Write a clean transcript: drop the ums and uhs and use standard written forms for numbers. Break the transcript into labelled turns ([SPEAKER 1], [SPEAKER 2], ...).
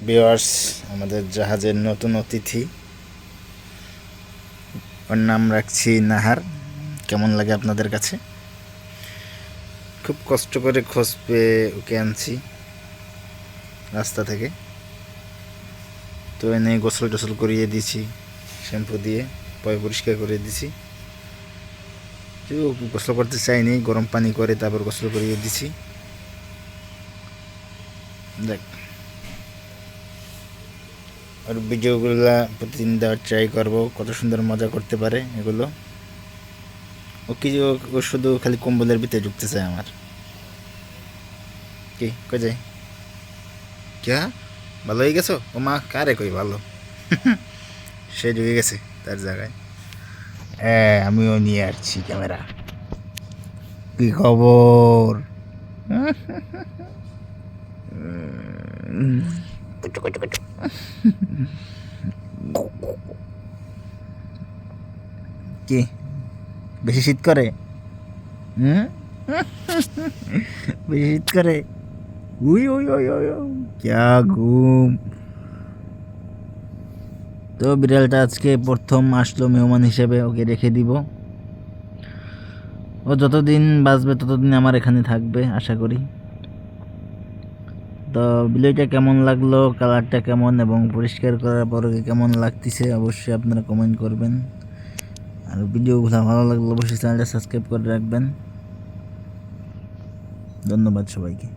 [SPEAKER 1] Viewers, আমাদের জাহাজের নতুন অতিথি, ওর নাম রাখছি নাহার। কেমন লাগে আপনাদের কাছে? খুব কষ্ট করে খোঁজ পেয়ে ওকে আনছি রাস্তা থেকে। তো এনে গোসল টোসল করিয়ে দিছি, শ্যাম্পু দিয়ে পয় পরিষ্কার করে দিছি। গোসল করতে চাইনি, গরম পানি করে তারপর গোসল করিয়ে দিছি। দেখ, আর ভিডিওগুলো প্রতিদিন দেওয়ার ট্রাই করবো, কত সুন্দর মজা করতে পারে এগুলো। ও শুধু খালি কম্বলের ভিতরে ঢুকতে চায় আমার। কি কই যায়? ক্যা ভালো হয়ে গেছো? ও মা, কারে কই ভালো? সে ঢুকে গেছে তার জায়গায়। হ্যাঁ, আমিও নিয়ে আসছি ক্যামেরা। কি খবর? কি বেশি শীত করে? হুম, বেশি শীত করে? We we we we we, ক্যা ঘুম। তো বিড়ালটা আজকে প্রথম আসলো মেহমান হিসেবে, ওকে রেখে দিব। ও যতদিন বাঁচবে ততদিন আমার এখানে থাকবে আশা করি। তো বিলেইটা কেমন লাগলো, কালারটা কেমন এবং পরিষ্কার করার পরে কেমন লাগতেছে অবশ্যই আপনারা কমেন্ট করবেন। আর ভিডিওগুলো ভালো লাগলে অবশ্যই চ্যানেলটা সাবস্ক্রাইব করে রাখবেন। ধন্যবাদ সবাইকে।